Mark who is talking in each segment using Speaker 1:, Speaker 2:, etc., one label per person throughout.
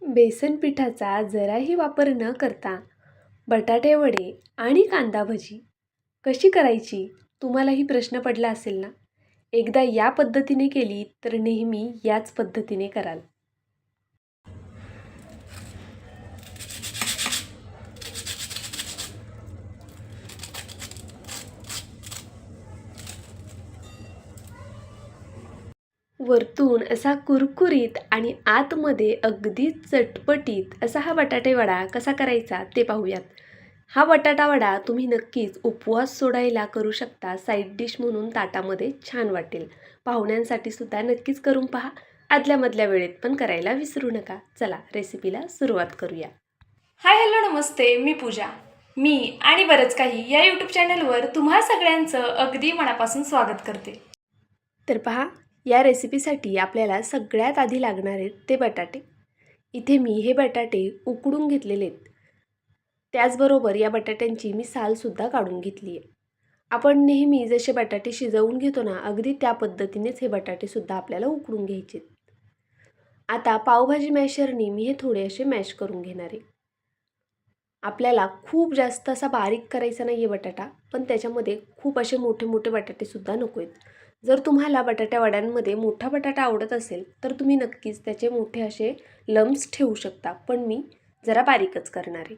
Speaker 1: बेसन पिठाचा जराही वापर न करता बटाटे वडे आणि कांदा भजी कशी करायची तुम्हालाही प्रश्न पडला असेल ना. एकदा या पद्धतीने केली तर नेहमी याच पद्धतीने कराल. वरतून असा कुरकुरीत आणि आतमध्ये अगदी चटपटीत असा हा बटाटे वडा कसा करायचा ते पाहूयात. हा बटाटा वडा तुम्ही नक्कीच उपवास सोडायला करू शकता. साईड डिश म्हणून ताटामध्ये छान वाटेल. पाहुण्यांसाठी सुद्धा नक्कीच करून पहा. आदल्यामधल्या वेळेत पण करायला विसरू नका. चला रेसिपीला सुरुवात करूया.
Speaker 2: हाय हॅलो नमस्ते, मी पूजा. मी आणि बरंच काही या यूट्यूब चॅनलवर तुम्हा सगळ्यांचं अगदी मनापासून स्वागत करते.
Speaker 1: तर पहा, या रेसिपीसाठी आपल्याला सगळ्यात आधी लागणार आहेत ते बटाटे. इथे मी हे बटाटे उकडून घेतलेले आहेत. त्याचबरोबर या बटाट्यांची मी सालसुद्धा काढून घेतली आहे. आपण नेहमी जसे बटाटे शिजवून घेतो ना, अगदी त्या पद्धतीनेच हे बटाटेसुद्धा आपल्याला उकडून घ्यायचे. आता पावभाजी मॅशरनी मी हे थोडे असे मॅश करून घेणार आहे. आपल्याला खूप जास्त असा बारीक करायचा नाही आहे बटाटा, पण त्याच्यामध्ये खूप असे मोठे मोठे बटाटेसुद्धा नको आहेत. जर तुम्हाला बटाट्या वड्यांमध्ये मोठा बटाटा आवडत असेल तर तुम्ही नक्कीच त्याचे मोठे असे लम्प्स ठेवू शकता, पण मी जरा बारीकच करणार आहे.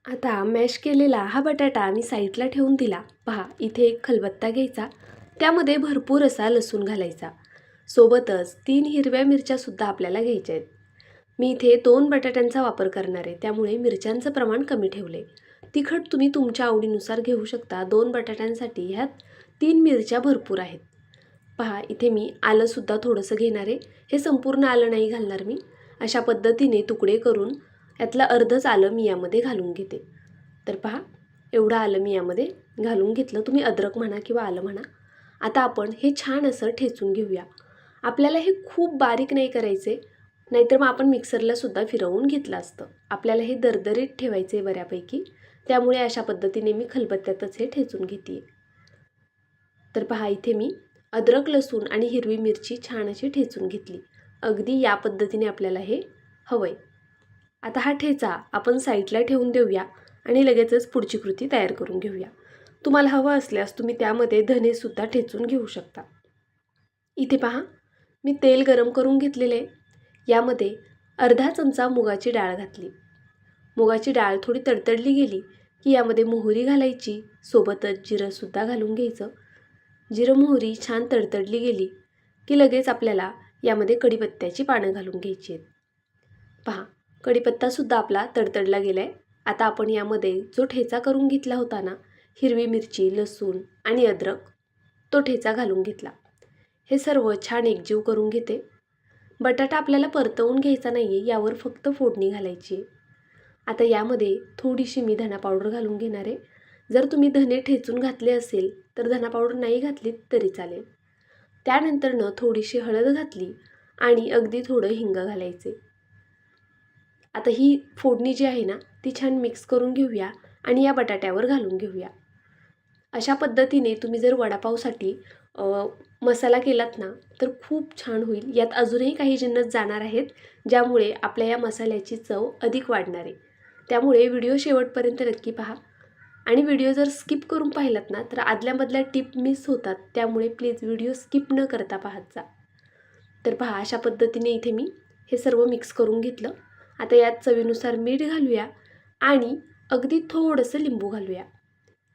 Speaker 1: आता मॅश केलेला हा बटाटा मी साईडला ठेवून दिला. पहा, इथे एक खलबत्ता घ्यायचा, त्यामध्ये भरपूर असा लसूण घालायचा. सोबतच 3 हिरव्या मिरच्यासुद्धा आपल्याला घ्यायच्या आहेत. मी इथे 2 बटाट्यांचा वापर करणार आहे, त्यामुळे मिरच्यांचं प्रमाण कमी ठेवले. तिखट तुम्ही तुमच्या आवडीनुसार घेऊ शकता. 2 बटाट्यांसाठी ह्यात 3 मिरच्या भरपूर आहेत. पहा, इथे मी आलंसुद्धा थोडंसं घेणार आहे. हे संपूर्ण आलं नाही घालणार मी. अशा पद्धतीने तुकडे करून यातलं अर्धच आलं मी यामध्ये घालून घेते. तर पहा, एवढं आलं मी यामध्ये घालून घेतलं. तुम्ही अद्रक म्हणा किंवा आलं म्हणा. आता आपण हे छान असं ठेचून घेऊया. आपल्याला हे खूप बारीक नाही करायचे, नाहीतर मग आपण मिक्सरला सुद्धा फिरवून घेतलं असतं. आपल्याला हे दरदरीत ठेवायचे बऱ्यापैकी, त्यामुळे अशा पद्धतीने मी खलबत्त्यातच हे ठेचून घेते. तर पहा, इथे मी अद्रक, लसूण आणि हिरवी मिरची छान अशी ठेचून घेतली. अगदी या पद्धतीने आपल्याला हे हवंय. आता हा ठेचा आपण साईडला ठेवून देऊया आणि लगेचच पुढची कृती तयार करून घेऊया. तुम्हाला हवं असल्यास तुम्ही त्यामध्ये धनेसुद्धा ठेचून घेऊ शकता. इथे पहा, मी तेल गरम करून घेतलेले. यामध्ये अर्धा चमचा मुगाची डाळ घातली. मुगाची डाळ थोडी तडतडली गेली की यामध्ये मोहरी घालायची. सोबतच जिरंसुद्धा घालून घ्यायचं. जिरं मोहरी छान तडतडली गेली की लगेच आपल्याला यामध्ये कढीपत्त्याची पानं घालून घ्यायची आहेत. पहा, कढीपत्तासुद्धा आपला तडतडला गेला आहे. आता आपण यामध्ये जो ठेचा करून घेतला होता ना, हिरवी मिरची, लसूण आणि अद्रक, तो ठेचा घालून घेतला. हे सर्व छान एकजीव करून घेते. बटाटा आपल्याला परतवून घ्यायचा नाही आहे, यावर फक्त फोडणी घालायची आहे. आता यामध्ये थोडीशी मी धना पावडर घालून घेणार आहे. जर तुम्ही धने ठेचून घातले असेल तर धना पावडर नाही घातली तरी चालेल. त्यानंतरनं थोडीशी हळद घातली आणि अगदी थोडं हिंग घालायचे. आता ही फोडणी जी आहे ना, ती छान मिक्स करून घेऊया आणि या बटाट्यावर घालून घेऊया. अशा पद्धतीने तुम्ही जर वडापावसाठी मसाला केलात ना, तर खूप छान होईल. यात अजूनही काही जिन्नस जाणार आहेत, ज्यामुळे आपल्या या मसाल्याची चव अधिक वाढणार आहे. त्यामुळे व्हिडिओ शेवटपर्यंत नक्की पहा. आणि व्हिडिओ जर स्किप करून पाहिलात ना, तर आदल्यामधल्या टिप मिस होतात. त्यामुळे प्लीज व्हिडिओ स्किप न करता पाहत जा. तर पहा, अशा पद्धतीने इथे मी हे सर्व मिक्स करून घेतलं. आता यात चवीनुसार मीठ घालूया आणि अगदी थोडंसं लिंबू घालूया.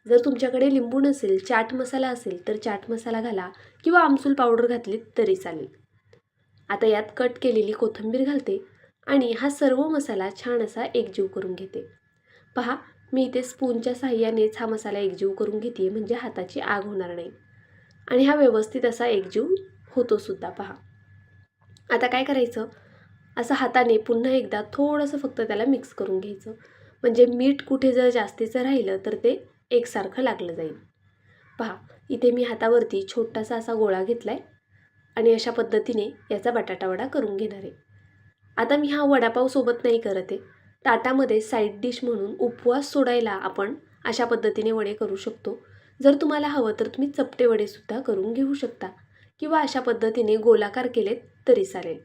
Speaker 1: जर तुमच्याकडे लिंबू नसेल, चाट मसाला असेल तर चाट मसाला घाला किंवा आमसूल पावडर घातली तरी चालेल. आता यात कट केलेली कोथिंबीर घालते आणि हा सर्व मसाला छान असा एकजीव करून घेते. पहा, मी इथे स्पूनच्या साहाय्यानेच हा मसाला एकजीव करून घेते, म्हणजे हाताची आग होणार नाही आणि हा व्यवस्थित असा एकजीव होतो सुद्धा. पहा, आता काय करायचं, असं हाताने पुन्हा एकदा थोडंसं फक्त त्याला मिक्स करून घ्यायचं, म्हणजे मीठ कुठे जर जास्तीचं राहिलं तर ते एकसारखं लागलं जाईल. पहा, इथे मी हातावरती छोटासा असा गोळा घेतला आहे आणि अशा पद्धतीने याचा बटाटा वडा करून घेणार आहे. आता मी हा वडापावसोबत नाही करत आहे. ताटामध्ये साईड डिश म्हणून उपवास सोडायला आपण अशा पद्धतीने वडे करू शकतो. जर तुम्हाला हवं तर तुम्ही चपटे वडेसुद्धा करून घेऊ शकता किंवा अशा पद्धतीने गोलाकार केलेत तरी चालेल.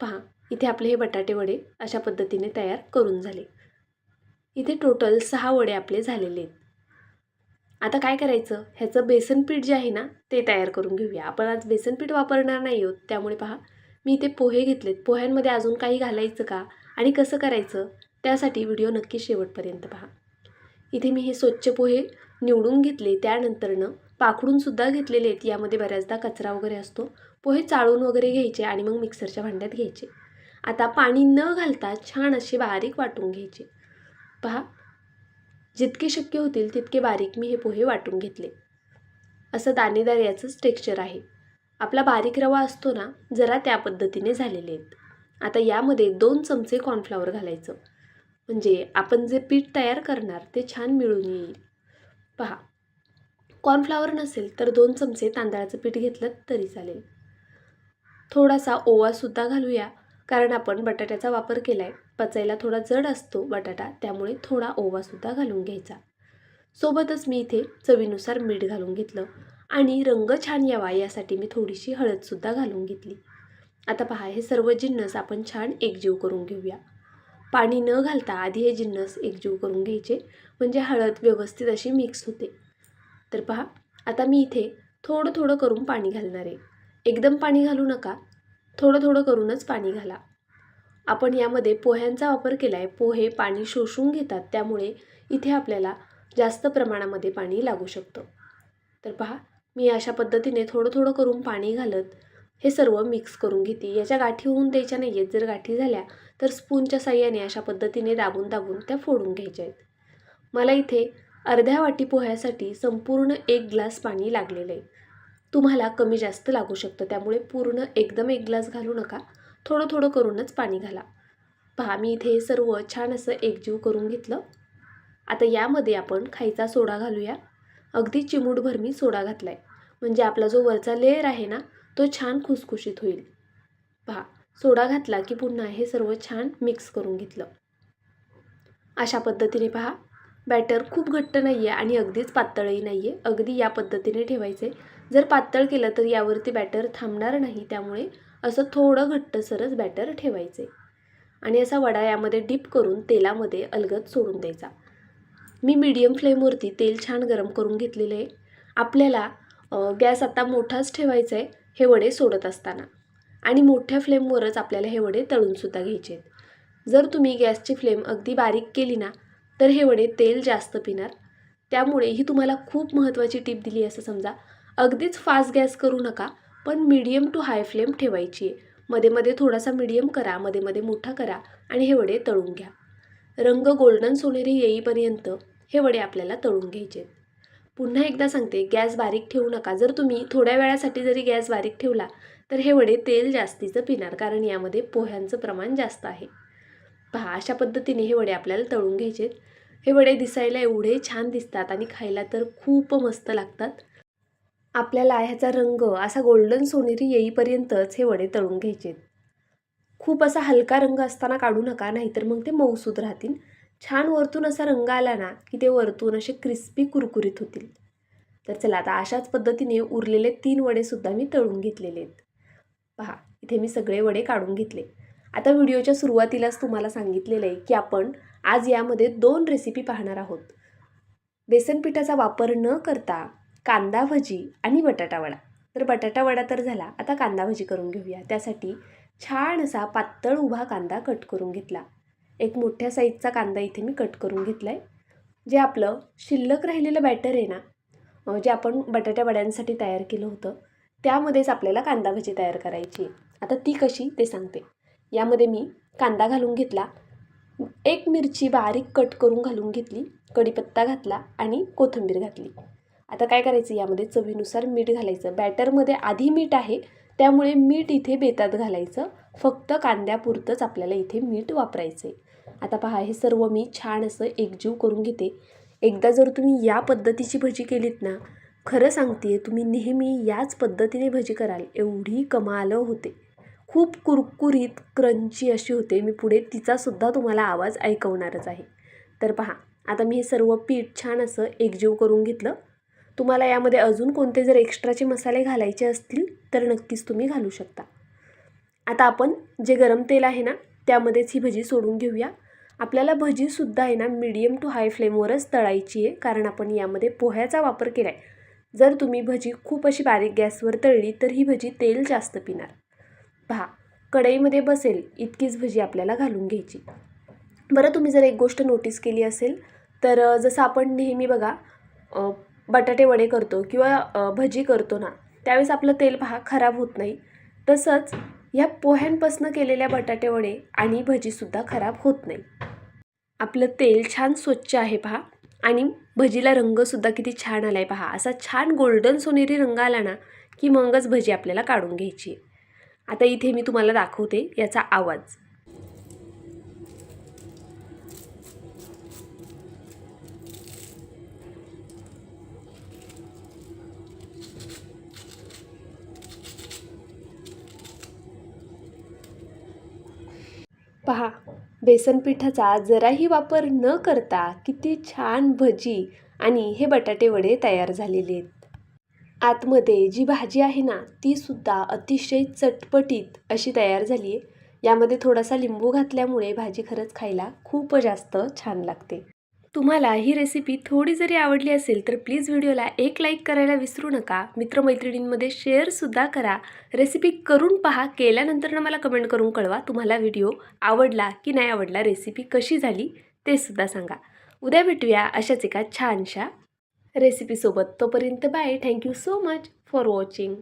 Speaker 1: पहा, इथे आपले हे बटाटे वडे अशा पद्धतीने तयार करून झाले. इथे टोटल 6 वडे आपले झालेले आहेत. आता काय करायचं, ह्याचं बेसन पीठ जे आहे ना ते तयार करून घेऊया. आपण आज बेसन पीठ वापरणार नाही आहोत, त्यामुळे पहा मी इथे पोहे घेतलेत. पोह्यांमध्ये अजून काही घालायचं का आणि कसं करायचं त्यासाठी व्हिडिओ नक्की शेवटपर्यंत पहा. इथे मी हे स्वच्छ पोहे निवडून घेतले, त्यानंतरनं पाखडूनसुद्धा घेतलेले आहेत. यामध्ये बऱ्याचदा कचरा वगैरे असतो. पोहे चाळून वगैरे घ्यायचे आणि मग मिक्सरच्या भांड्यात घ्यायचे. आता पाणी न घालता छान असे बारीक वाटून घ्यायचे. पहा, जितके शक्य होतील तितके बारीक मी हे पोहे वाटून घेतले. असं दाणेदार याचंच टेक्स्चर आहे. आपला बारीक रवा असतो ना, जरा त्या पद्धतीने झालेले आहेत. आता यामध्ये 2 चमचे कॉर्नफ्लॉवर घालायचं, म्हणजे आपण जे पीठ तयार करणार ते छान मिळून येईल. पहा, कॉर्नफ्लॉवर नसेल तर 2 चमचे तांदळाचं पीठ घेतलं तरी चालेल. थोडासा ओवासुद्धा घालूया, कारण आपण बटाट्याचा वापर केला आहे. पचायला थोडा जड असतो बटाटा, त्यामुळे थोडा ओवासुद्धा घालून घ्यायचा. सोबतच मी इथे चवीनुसार मीठ घालून घेतलं आणि रंग छान यावा यासाठी मी थोडीशी हळदसुद्धा घालून घेतली. आता पहा, हे सर्व जिन्नस आपण छान एकजीव करून घेऊया. पाणी न घालता आधी हे जिन्नस एकजीव करून घ्यायचे, म्हणजे हळद व्यवस्थित अशी मिक्स होते. तर पहा, आता मी इथे थोडं थोडं करून पाणी घालणार आहे. एकदम पाणी घालू नका, थोडं थोडं करूनच पाणी घाला. आपण यामध्ये पोह्यांचा वापर केला आहे. पोहे पाणी शोषून घेतात, त्यामुळे इथे आपल्याला जास्त प्रमाणामध्ये पाणी लागू शकतं. तर पहा, मी अशा पद्धतीने थोडं थोडं करून पाणी घालत हे सर्व मिक्स करून घेते. याच्या गाठी होऊन द्यायच्या नाही आहेत. जर गाठी झाल्या तर स्पूनच्या साहाय्याने अशा पद्धतीने दाबून दाबून त्या फोडून घ्यायच्या आहेत. मला इथे अर्ध्या वाटी पोह्यासाठी संपूर्ण 1 ग्लास पाणी लागलेलं आहे. तुम्हाला कमी जास्त लागू शकतं, त्यामुळे पूर्ण एकदम 1 ग्लास घालू नका, थोडं थोडं करूनच पाणी घाला. पहा, मी इथे हे सर्व छान असं एकजीव करून घेतलं. आता यामध्ये आपण खायचा सोडा घालूया. अगदी चिमूटभर मी सोडा घातला आहे, म्हणजे आपला जो वरचा लेयर आहे ना तो छान खुसखुशीत होईल. पहा, सोडा घातला की पुन्हा हे सर्व छान मिक्स करून घेतलं. अशा पद्धतीने पहा, बॅटर खूप घट्ट नाही आहे आणि अगदीच पातळही नाही आहे. अगदी या पद्धतीने ठेवायचे. जर पातळ केलं तर यावरती बॅटर थांबणार नाही, त्यामुळे असं थोडं घट्टसरच बॅटर ठेवायचे आणि असा वडा यामध्ये डीप करून तेलामध्ये अलगद सोडून द्यायचा. मी मीडियम फ्लेमवरती तेल छान गरम करून घेतलेलं आहे. आपल्याला गॅस आता मोठाच ठेवायचा आहे हे वडे सोडत असताना, आणि मोठ्या फ्लेमवरच आपल्याला हे वडे तळूनसुद्धा घ्यायचे आहेत. जर तुम्ही गॅसची फ्लेम अगदी बारीक केली ना तर हे वडे तेल जास्त पिणार. त्यामुळे ही तुम्हाला खूप महत्त्वाची टीप दिली असं समजा. अगदीच फास्ट गॅस करू नका, पण मीडियम टू हाय फ्लेम ठेवायची आहे. मध्ये मध्ये थोडासा मीडियम करा, मध्ये मध्ये मोठा करा आणि हे वडे तळून घ्या. रंग गोल्डन सोनेरी येईपर्यंत हे वडे आपल्याला तळून घ्यायचे. पुन्हा एकदा सांगते, गॅस बारीक ठेवू नका. जर तुम्ही थोड्या वेळासाठी जरी गॅस बारीक ठेवला तर हे वडे तेल जास्तीचं पिणार, कारण यामध्ये पोह्यांचं प्रमाण जास्त आहे. पहा, अशा पद्धतीने हे वडे आपल्याला तळून घ्यायचे. हे वडे दिसायला एवढे छान दिसतात आणि खायला तर खूप मस्त लागतात. आपल्याला ह्याचा रंग असा गोल्डन सोनेरी येईपर्यंतच हे वडे तळून घ्यायचे. खूप असा हलका रंग असताना काढू नका, नाहीतर मग ते मऊसूद राहतील. छान वरतून असा रंग आला ना की ते वरतून असे क्रिस्पी कुरकुरीत होतील. तर चला, आता अशाच पद्धतीने उरलेले 3 वडेसुद्धा मी तळून घेतलेले आहेत. पहा, इथे मी सगळे वडे काढून घेतले. आता व्हिडिओच्या सुरुवातीलाच तुम्हाला सांगितलेलं आहे की आपण आज यामध्ये 2 रेसिपी पाहणार आहोत. बेसन पिठाचा वापर न करता कांदा भजी आणि बटाटा वडा. तर बटाटा वडा तर झाला, आता कांदा भजी करून घेऊया. त्यासाठी छान असा पातळ उभा कांदा कट करून घेतला. एक मोठ्या साईजचा कांदा इथे मी कट करून घेतला आहे. जे आपलं शिल्लक राहिलेलं बॅटर आहे ना, जे आपण बटाट्या वड्यांसाठी तयार केलं होतं, त्यामध्येच आपल्याला कांदा भजी तयार करायची आहे. आता ती कशी ते सांगते. यामध्ये मी कांदा घालून घेतला, 1 मिरची बारीक कट करून घालून घेतली, कढीपत्ता घातला आणि कोथिंबीर घातली. आता काय करायचं, यामध्ये चवीनुसार मीठ घालायचं. बॅटरमध्ये आधी मीठ आहे, त्यामुळे मीठ इथे बेतात घालायचं. फक्त कांद्यापुरतंच आपल्याला इथे मीठ वापरायचं आहे. आता पहा, हे सर्व मी छान असं एकजीव करून घेते. एकदा जर तुम्ही या पद्धतीची भजी केलीत ना, खरं सांगते तुम्ही नेहमी याच पद्धतीने भजी कराल, एवढी कमाल होते. खूप कुरकुरीत क्रंची अशी होते. मी पुढे तिचासुद्धा तुम्हाला आवाज ऐकवणारच आहे. तर पहा, आता मी हे सर्व पीठ छान असं एकजीव करून घेतलं. तुम्हाला यामध्ये अजून कोणते जर एक्स्ट्राचे मसाले घालायचे असतील तर नक्कीच तुम्ही घालू शकता. आता आपण जे गरम तेल आहे ना त्यामध्येच ही भजी सोडून घेऊया. आपल्याला भजीसुद्धा आहे ना मीडियम टू हाय फ्लेमवरच तळायची आहे, कारण आपण यामध्ये पोह्याचा वापर केला आहे. जर तुम्ही भजी खूप अशी बारीक गॅसवर तळली तर ही भजी तेल जास्त पिणार. पहा, कढईमध्ये बसेल इतकीच भजी आपल्याला घालून घ्यायची. बरं, तुम्ही जर एक गोष्ट नोटीस केली असेल तर जसं आपण नेहमी बघा बटाटे वडे करतो किंवा भजी करतो ना, त्यावेळेस आपलं तेल पहा खराब होत नाही. तसंच ह्या पोह्यांपासून केलेल्या बटाटे वडे आणि भजीसुद्धा खराब होत नाही. आपलं तेल छान स्वच्छ आहे पहा, आणि भजीला रंगसुद्धा किती छान आला आहे पहा. असा छान गोल्डन सोनेरी रंग आला ना की मगच भजी आपल्याला काढून घ्यायची आहे. आता इथे मी तुम्हाला दाखवते याचा आवाज. पहा, बेसन पिठाचा जराही वापर न करता किती छान भजी आणि हे बटाटे वडे तयार झालेले आहेत. आतमध्ये जी भाजी आहे ना ती सुद्धा अतिशय चटपटीत अशी तयार झाली आहे. यामध्ये थोडासा लिंबू घातल्यामुळे भाजी खरंच खायला खूप जास्त छान लागते. तुम्हाला ही रेसिपी थोडी जरी आवडली असेल तर प्लीज व्हिडिओला एक लाईक करायला विसरू नका. मित्रमैत्रिणींमध्ये शेअरसुद्धा करा. रेसिपी करून पहा, केल्यानंतर मला कमेंट करून कळवा तुम्हाला व्हिडिओ आवडला की नाही आवडला, रेसिपी कशी झाली ते सुद्धा सांगा. उद्या भेटूया अशाच एका छानशा रेसिपीसोबत. तोपर्यंत bye. Thank you so much for watching.